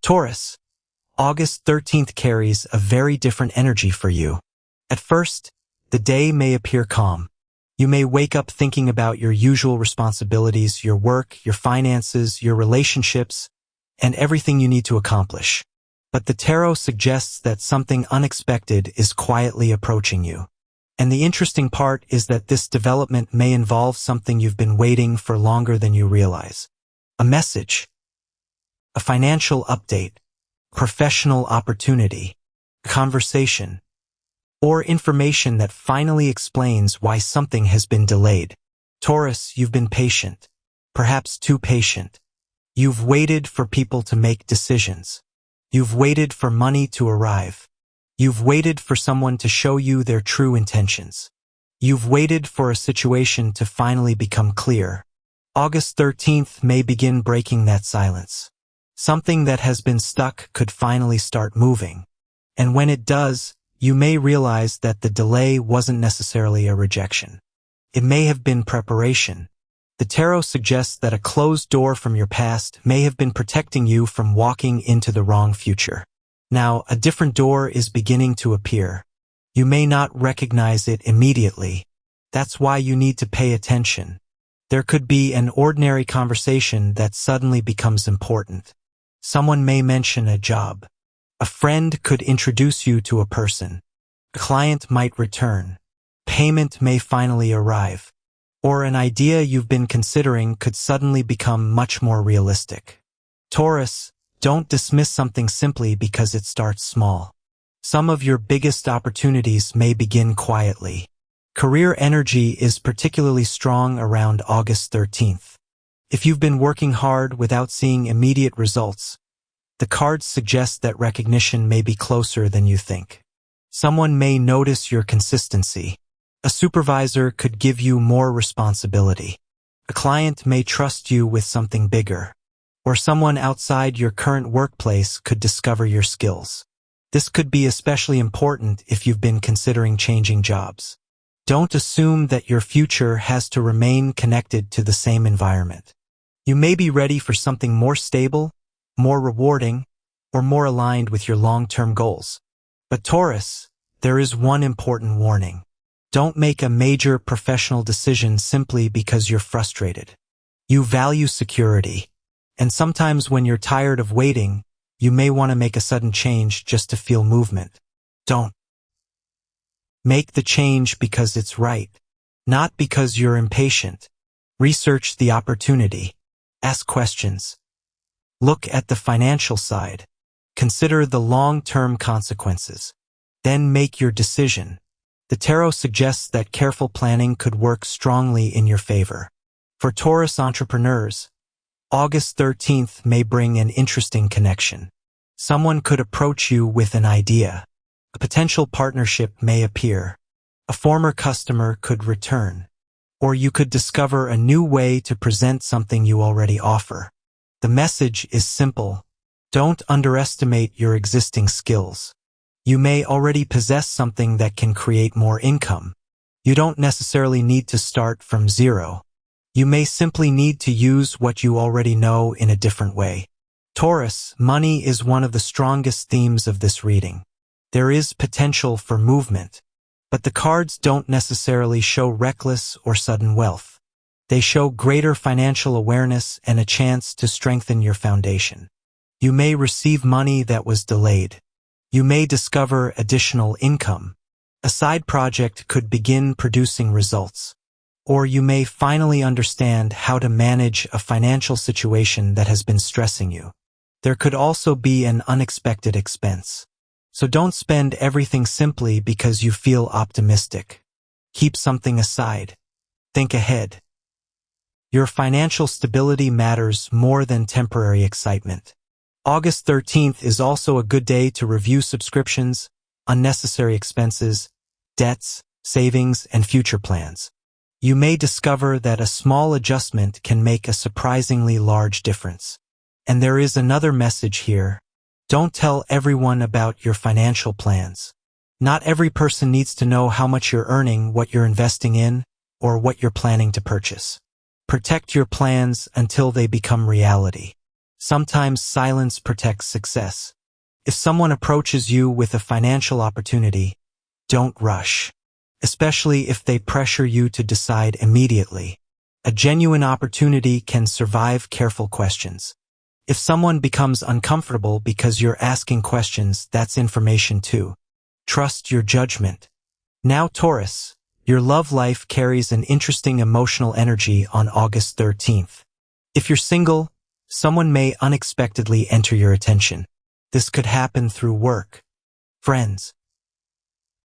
Taurus, August 13th carries a very different energy for you. At first, the day may appear calm. You may wake up thinking about your usual responsibilities, your work, your finances, your relationships, and everything you need to accomplish. But the tarot suggests that something unexpected is quietly approaching you. And the interesting part is that this development may involve something you've been waiting for longer than you realize. A message, a financial update, professional opportunity, conversation, or information that finally explains why something has been delayed. Taurus, you've been patient, perhaps too patient. You've waited for people to make decisions. You've waited for money to arrive. You've waited for someone to show you their true intentions. You've waited for a situation to finally become clear. August 13th may begin breaking that silence. Something that has been stuck could finally start moving. And when it does, you may realize that the delay wasn't necessarily a rejection. It may have been preparation. The tarot suggests that a closed door from your past may have been protecting you from walking into the wrong future. Now, a different door is beginning to appear. You may not recognize it immediately. That's why you need to pay attention. There could be an ordinary conversation that suddenly becomes important. Someone may mention a job. A friend could introduce you to a person. A client might return. Payment may finally arrive. Or an idea you've been considering could suddenly become much more realistic. Taurus, don't dismiss something simply because it starts small. Some of your biggest opportunities may begin quietly. Career energy is particularly strong around August 13th. If you've been working hard without seeing immediate results, the cards suggest that recognition may be closer than you think. Someone may notice your consistency. A supervisor could give you more responsibility. A client may trust you with something bigger. Or someone outside your current workplace could discover your skills. This could be especially important if you've been considering changing jobs. Don't assume that your future has to remain connected to the same environment. You may be ready for something more stable, more rewarding, or more aligned with your long-term goals. But Taurus, there is one important warning. Don't make a major professional decision simply because you're frustrated. You value security, and sometimes when you're tired of waiting, you may want to make a sudden change just to feel movement. Don't. Make the change because it's right, not because you're impatient. Research the opportunity. Ask questions. Look at the financial side. Consider the long-term consequences. Then make your decision. The tarot suggests that careful planning could work strongly in your favor. For Taurus entrepreneurs, August 13th may bring an interesting connection. Someone could approach you with an idea. A potential partnership may appear. A former customer could return. Or you could discover a new way to present something you already offer. The message is simple. Don't underestimate your existing skills. You may already possess something that can create more income. You don't necessarily need to start from zero. You may simply need to use what you already know in a different way. Taurus, money is one of the strongest themes of this reading. There is potential for movement, but the cards don't necessarily show reckless or sudden wealth. They show greater financial awareness and a chance to strengthen your foundation. You may receive money that was delayed. You may discover additional income. A side project could begin producing results. Or you may finally understand how to manage a financial situation that has been stressing you. There could also be an unexpected expense. So don't spend everything simply because you feel optimistic. Keep something aside. Think ahead. Your financial stability matters more than temporary excitement. August 13th is also a good day to review subscriptions, unnecessary expenses, debts, savings, and future plans. You may discover that a small adjustment can make a surprisingly large difference. And there is another message here. Don't tell everyone about your financial plans. Not every person needs to know how much you're earning, what you're investing in, or what you're planning to purchase. Protect your plans until they become reality. Sometimes silence protects success. If someone approaches you with a financial opportunity, don't rush, especially if they pressure you to decide immediately. A genuine opportunity can survive careful questions. If someone becomes uncomfortable because you're asking questions, that's information too. Trust your judgment. Now, Taurus, your love life carries an interesting emotional energy on August 13th. If you're single, someone may unexpectedly enter your attention. This could happen through work, friends,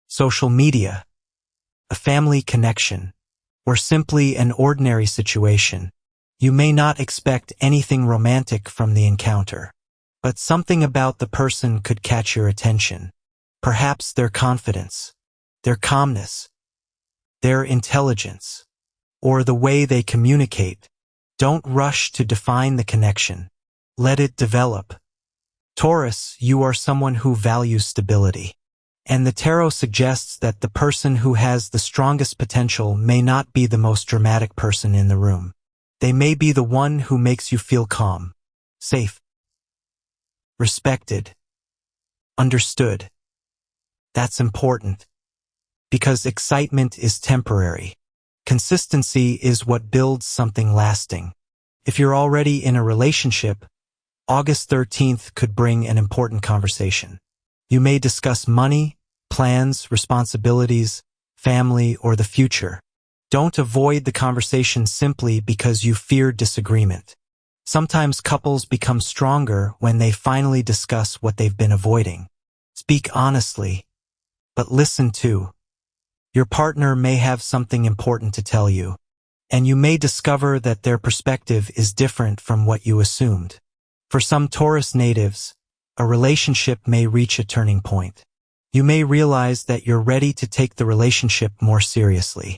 social media, a family connection, or simply an ordinary situation. You may not expect anything romantic from the encounter, but something about the person could catch your attention. Perhaps their confidence, their calmness, their intelligence, or the way they communicate. Don't rush to define the connection. Let it develop. Taurus, you are someone who values stability. And the tarot suggests that the person who has the strongest potential may not be the most dramatic person in the room. They may be the one who makes you feel calm, safe, respected, understood. That's important, because excitement is temporary. Consistency is what builds something lasting. If you're already in a relationship, August 13th could bring an important conversation. You may discuss money, plans, responsibilities, family, or the future. Don't avoid the conversation simply because you fear disagreement. Sometimes couples become stronger when they finally discuss what they've been avoiding. Speak honestly, but listen too. Your partner may have something important to tell you, and you may discover that their perspective is different from what you assumed. For some Taurus natives, a relationship may reach a turning point. You may realize that you're ready to take the relationship more seriously.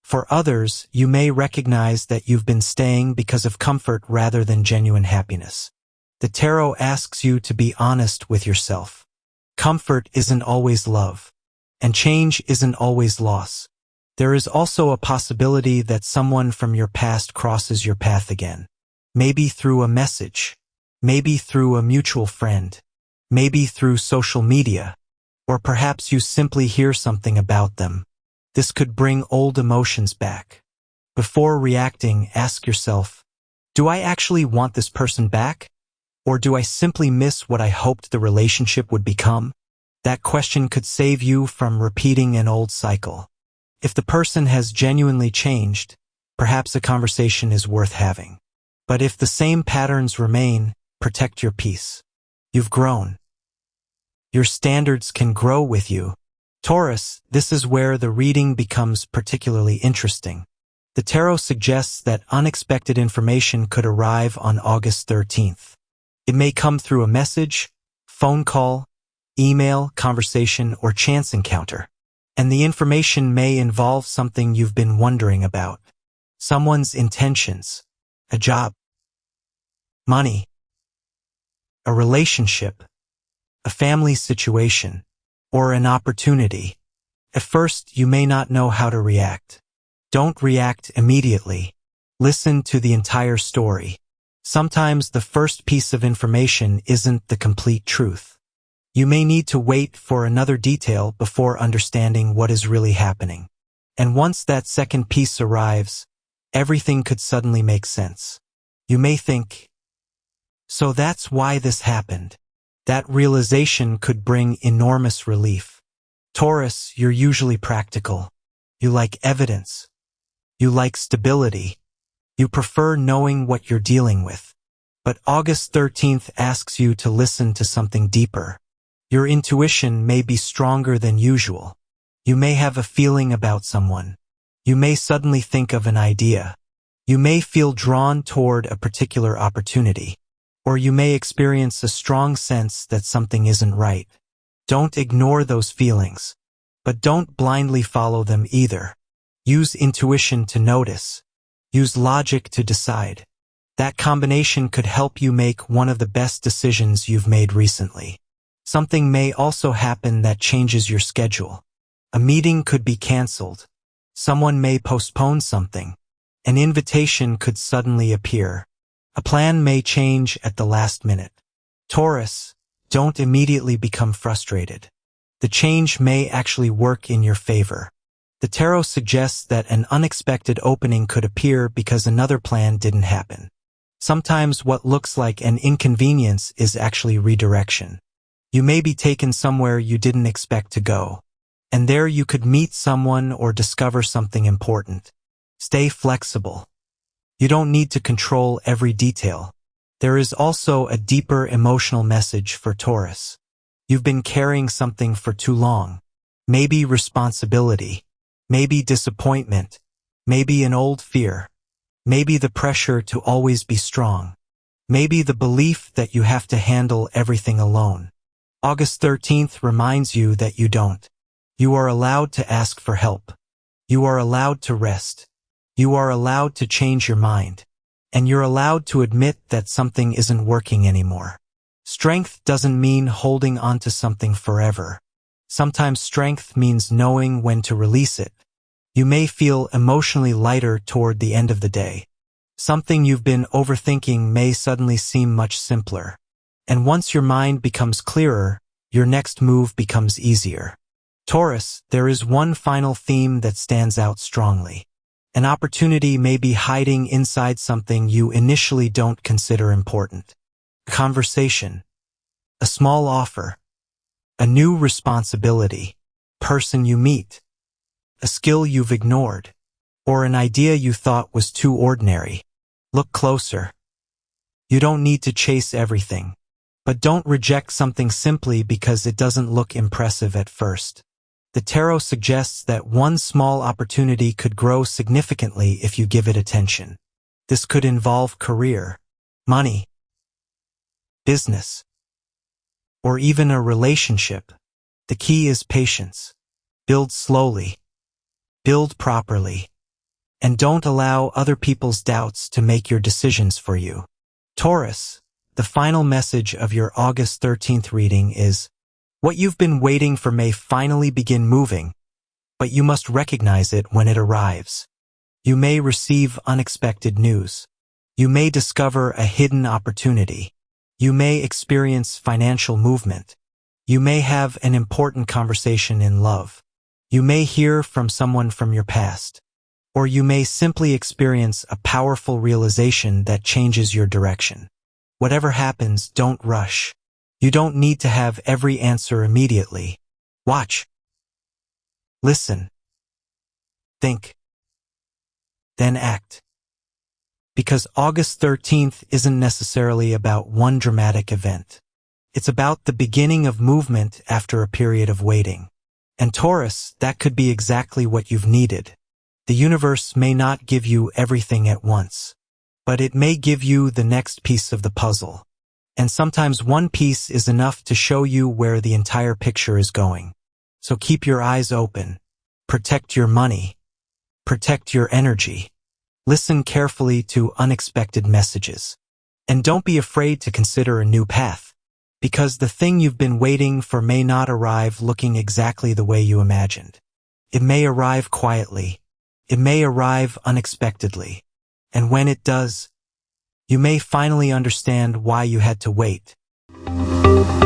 For others, you may recognize that you've been staying because of comfort rather than genuine happiness. The tarot asks you to be honest with yourself. Comfort isn't always love, and change isn't always loss. There is also a possibility that someone from your past crosses your path again. Maybe through a message, maybe through a mutual friend, maybe through social media, or perhaps you simply hear something about them. This could bring old emotions back. Before reacting, ask yourself, do I actually want this person back? Or do I simply miss what I hoped the relationship would become? That question could save you from repeating an old cycle. If the person has genuinely changed, perhaps a conversation is worth having. But if the same patterns remain, protect your peace. You've grown. Your standards can grow with you. Taurus, this is where the reading becomes particularly interesting. The tarot suggests that unexpected information could arrive on August 13th. It may come through a message, phone call, email, conversation, or chance encounter. And the information may involve something you've been wondering about. Someone's intentions, a job, money, a relationship, a family situation, or an opportunity. At first, you may not know how to react. Don't react immediately. Listen to the entire story. Sometimes the first piece of information isn't the complete truth. You may need to wait for another detail before understanding what is really happening. And once that second piece arrives, everything could suddenly make sense. You may think, so that's why this happened. That realization could bring enormous relief. Taurus, you're usually practical. You like evidence. You like stability. You prefer knowing what you're dealing with. But August 13th asks you to listen to something deeper. Your intuition may be stronger than usual. You may have a feeling about someone. You may suddenly think of an idea. You may feel drawn toward a particular opportunity. Or you may experience a strong sense that something isn't right. Don't ignore those feelings. But don't blindly follow them either. Use intuition to notice. Use logic to decide. That combination could help you make one of the best decisions you've made recently. Something may also happen that changes your schedule. A meeting could be canceled. Someone may postpone something. An invitation could suddenly appear. A plan may change at the last minute. Taurus, don't immediately become frustrated. The change may actually work in your favor. The tarot suggests that an unexpected opening could appear because another plan didn't happen. Sometimes what looks like an inconvenience is actually redirection. You may be taken somewhere you didn't expect to go, and there you could meet someone or discover something important. Stay flexible. You don't need to control every detail. There is also a deeper emotional message for Taurus. You've been carrying something for too long. Maybe responsibility. Maybe disappointment. Maybe an old fear. Maybe the pressure to always be strong. Maybe the belief that you have to handle everything alone. August 13th reminds you that you don't. You are allowed to ask for help. You are allowed to rest. You are allowed to change your mind. And you're allowed to admit that something isn't working anymore. Strength doesn't mean holding on to something forever. Sometimes strength means knowing when to release it. You may feel emotionally lighter toward the end of the day. Something you've been overthinking may suddenly seem much simpler. And once your mind becomes clearer, your next move becomes easier. Taurus, there is one final theme that stands out strongly. An opportunity may be hiding inside something you initially don't consider important. A conversation, a small offer, a new responsibility, person you meet, a skill you've ignored, or an idea you thought was too ordinary. Look closer. You don't need to chase everything, but don't reject something simply because it doesn't look impressive at first. The tarot suggests that one small opportunity could grow significantly if you give it attention. This could involve career, money, business, or even a relationship. The key is patience. Build slowly, build properly, and don't allow other people's doubts to make your decisions for you. Taurus, the final message of your August 13th reading is, what you've been waiting for may finally begin moving, but you must recognize it when it arrives. You may receive unexpected news. You may discover a hidden opportunity. You may experience financial movement. You may have an important conversation in love. You may hear from someone from your past. Or you may simply experience a powerful realization that changes your direction. Whatever happens, don't rush. You don't need to have every answer immediately. Watch. Listen. Think. Then act. Because August 13th isn't necessarily about one dramatic event. It's about the beginning of movement after a period of waiting. And Taurus, that could be exactly what you've needed. The universe may not give you everything at once, but it may give you the next piece of the puzzle. And sometimes one piece is enough to show you where the entire picture is going. So keep your eyes open. Protect your money. Protect your energy. Listen carefully to unexpected messages. And don't be afraid to consider a new path, because the thing you've been waiting for may not arrive looking exactly the way you imagined. It may arrive quietly. It may arrive unexpectedly. And when it does, you may finally understand why you had to wait.